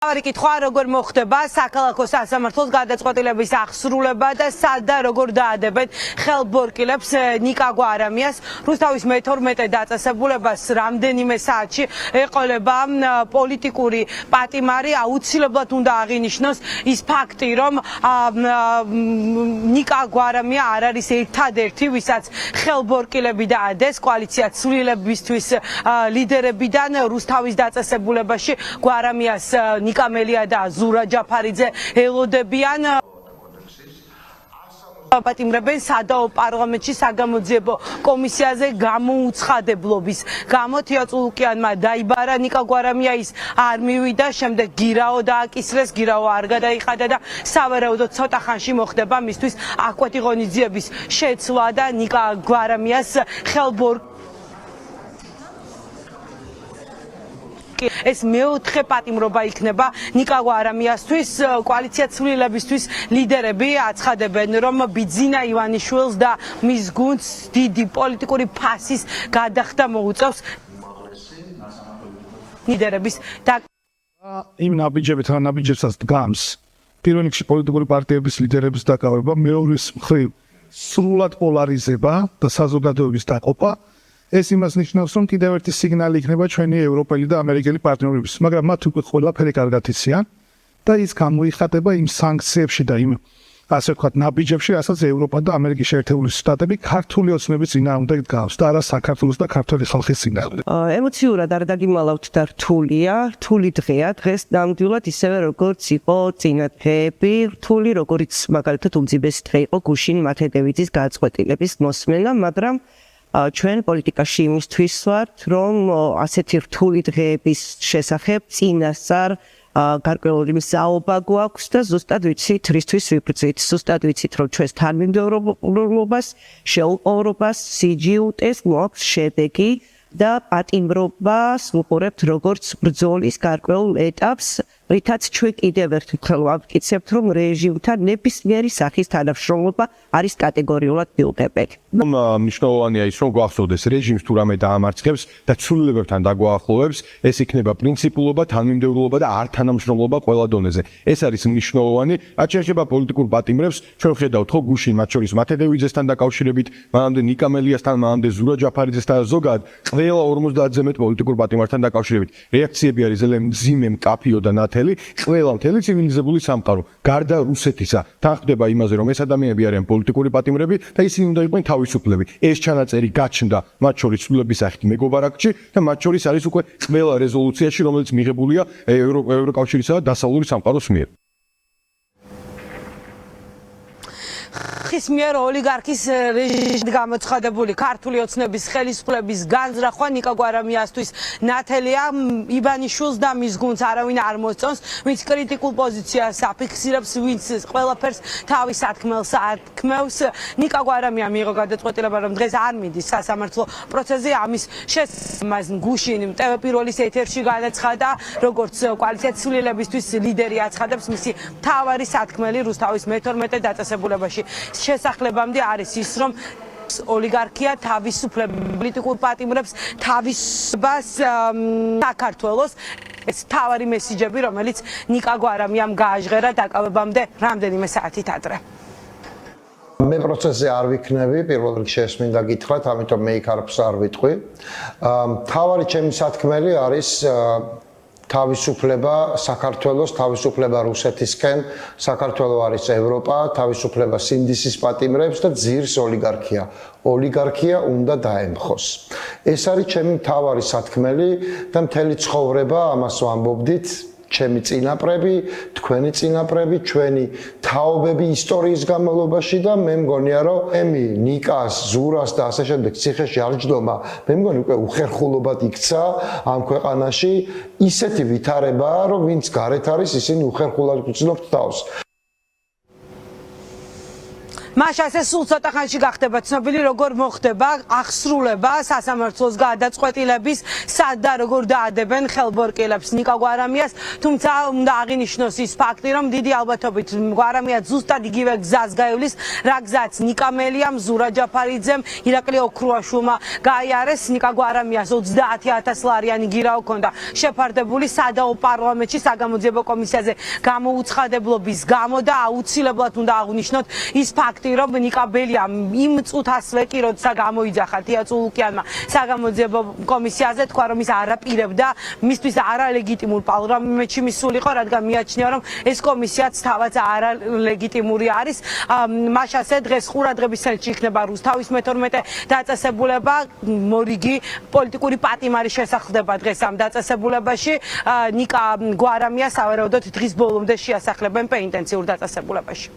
Ავარი კითხვა როგორ მოხდება საქალაქო სასამართლოს გადაწყვეტილების აღსრულება და სად და როგორ დაადებენ ხელბორკილებს ნიკა გვარამიას რუსთავის მე-12 დაწესებულებას რამდენიმე საათში ეყოლება პოლიტიკური პატიმარი აუცილებლად უნდა აღინიშნოს ის ფაქტი რომ ნიკა გვარამია არ არის ერთადერთი ვისაც ხელბორკილები დაადეს კოალიცია ცვლილებისთვის ლიდერებიდან რუსთავის დაწესებულებაში გვარამიას ნიკამელია და ზურა ჯაფარიძე ელოდებიან პატიმრებენ სადაო პარლამენტში საგამოძიებო კომისიაზე გამოუცხადებლობის გამო თეოწულუკიანმა დაიბარა ნიკა გვარამია ის არ მივიდა შემდეგ გირაო დააკისრეს გირაო არ გადაიხადა და სავარაუდოდ ცოტა ხანში მოხდება მისთვის აკვეთი ღონისძიების შეცვლა და ნიკა გვარამიას ხელბორკ ეს მეოთხე პატიმრობა იქნება ნიკა გვარამიასთვის კოალიცია ცვლილებისთვის ლიდერები აცხადებენ რომ ბიძინა ივანიშვილს და მის გუნდს დიდი პოლიტიკური ფასის გადახდა მოუწევს ლიდერების და იმ ნაბიჯებსაც დგამს პირველ რიგში პოლიტიკური პარტიების ლიდერების დაკავება მეორეს მხრივ სრულად პოლარიზება და საზოგადოების დაყოფა ეს იმას ნიშნავს, რომ კიდევ ერთი სიგნალი იქნება ჩვენი ევროპელი და ამერიკელი პარტნიორების, მაგრამ მათ უკვე ყველაფერი კარგად იციან და ის გამოიხატება იმ სანქციებში და იმ ასე ვთქვათ ნაბიჯებში, რასაც ევროპა და ამერიკის შეერთებული შტატები ქართული ოცნების წინააღმდეგ გავს და არა საქართველოს და ქართული ხალხის წინააღმდეგ. ემოციურად არ დაგიმალავთ და რთულია, რთული დღეა, დღეს ნამდვილად ისევე როგორც იყო წინა დღეები, რთული როგორც მაგალითად უმძიმესი დღე იყო გუშინ მათედევიძის გადაწყვეტილების მოსმენა, მაგრამ ჩვენ პოლიტიკაში იმისთვის ვართ, რომ ასეთი რთული დღეების შესახებ წინასწარ გარკვეული მსაობა გვაქვს და ზუსტად ვიცით რისთვის ვიბრძვით, ზუსტად ვიცით რომ ჩვენს თანმიმდევრობას, შეუპოვრობას, სიჯიუტეს გვაქვს შედეგი და პატიმრობას ვუყურებთ როგორც ბრძოლის გარკვეულ ეტაპს, რითაც ჩვენ კიდევ ერთხელ ვამტკიცებთ, რომ რეჟიმთან ნებისმიერი სახის თანამშრომლობა არის კატეგორიულად მიუღებელი. მნიშვნელოვანია ის, რომ გვახსოვდეს რეჟიმს თუ რამე დაამარცხებს და ცვლილებებთან დაგვაახლოვებს, ეს იქნება პრინციპულობა, თანმიმდევრულობა და არ თანამშრომლობა ყველა დონეზე. ეს არის მნიშვნელოვანი, რაც შეეხება პოლიტიკურ პატიმრებს, ჩვენ ვხედავთ ხო გუშინ მათ შორის მათედევიძესთან დაკავშირებით, მანამდე ნიკამელიასთან, მანამდე ზურა ჯაფარიძესთან და ზოგადად ყველა 50-ზე მეტ პოლიტიკურ პატიმართან დაკავშირებით. რეაქციები არის ძალიან მძიმე, მკაფიო და ნათელი, ყველა მთელი ცივილიზებული სამყარო, გარდა რუსეთისა, თანხმდება იმაზე, რომ ეს ადამიანები არიან პოლიტიკური პატიმრები და ისინი უნდა იყვნენ თავისუფლები. ეს ჩანაწერი გაჩნდა მათ შორის ცვლილების სახით მეგობარაკში და მათ შორის არის უკვე ყველა რეზოლუციაში, რომელიც მიღებულია ევროკავშირისა და დასავლური სამყაროს მიერ. ხის მიერ ოლიგარქის რეჟიმით გამოცხადებული ქართული ოცნების ხელისუფლების განზრახვა ნიკა გვარამიასთვის ნათელია ივანიშვილს და მის გუნდს არავინ არ მოსწონს, ვინც კრიტიკულ პოზიციას აფიქსირებს, ვინც ყველაფერს თავის სათქმელს ათქმევს. ნიკა გვარამია მიიღო გადაწყვეტილება, რომ დღეს არ მიდის სასამართლო პროცესზე, ამის შესაძლებლობას გუშინ ტელეპიროლის ეთერში განაცხადა, როგორც კოალიცია ცვლილებისთვის ლიდერი აცხადებს, მისი მთავარი სათქმელი რუსთავის მე-12 დაწესებულებაში შესახლებამდე არის ის, რომ ოლიგარქია თავისუფლებ პოლიტიკურ პატიმრებს თავისობას საქართველოს ეს თავარი მესიჯები, რომელიც ნიკა გვარამიამ გააჟღერა დაკავებამდე რამდენიმე საათით ადრე. მე პროცესზე არ ვიქნები, პირველ რიგში ეს მინდა გითხრათ, ამიტომ მე იქ არაფერს არ ვიტყვი. თავარი ჩემი სათქმელი არის თავისუფლება საქართველოს, თავისუფლება რუსეთისკენ, საქართველო არის ევროპა, თავისუფლება სინდისის პატიმრებს და ძირს ოლიგარქია. ოლიგარქია უნდა დაემხოს. ეს არის ჩემი მთავარი სათქმელი და მთელი ცხოვრება ამას ვამბობდით. ჩემი წინაპრები, თქვენი წინაპრები, ჩვენი თაობები ისტორიის განმავლობაში და მე მგონია რომ ემი, ნიკას, ზურას და ასე შემდეგ ციხეში არ ჯდომა, მე მგონი უკვე უხერხულობად იქცა ამ ქვეყანაში ისეთი ვითარებაა, რომ ვინც გარეთ არის, ისინი უხერხულად გრძნობთ თავს. მაშასე სულ ცოტა ხანში გახდება ცნობილი როგორ მოხდება აღსრულება სასამართლოს გადაწყვეტილების სად და როგორ დაადებენ ხელბორკილებს ნიკა გვარამიას თუმცა უნდა აღინიშნოს ის ფაქტი რომ დიდი ალბათობით გვარამია ზუსტად იგივე გზას გაივლის რა გზაც ნიკამელიამ ზურა ჯაფარიძემ ირაკლი ოქრუაშვილმა გაიარეს ნიკა გვარამიას 30000 ლარიანი გირა ჰქონდა შეფარდებული სადაო პარლამენტში საგამოძიებო კომისიაზე გამოუცხადებლობის გამო და აუცილებლად უნდა აღვნიშნოთ ის ფაქტი რომ ნიკა ბელიამ იმ წუთასვე კი როცა გამოიძახა თია წულუკიანმა საგამოძიებო კომისიაზე თქვა რომ ის არაპირებდა მისთვის არალეგიტიმურ პარლამენტში მისულიყო რადგან მიაჩნია რომ ეს კომისიაც თავად არალეგიტიმური არის მაშასე დღეს ყურადღების ცენტრში იქნება რუსთავის მე-12 დაწესებულება მორიგი პოლიტიკური პატიმარი შესახდება დღეს ამ დაწესებულებაში ნიკა გვარამია სავარაუდოდ დღის ბოლომდე შეასახლებენ პენიტენციურ დაწესებულებაში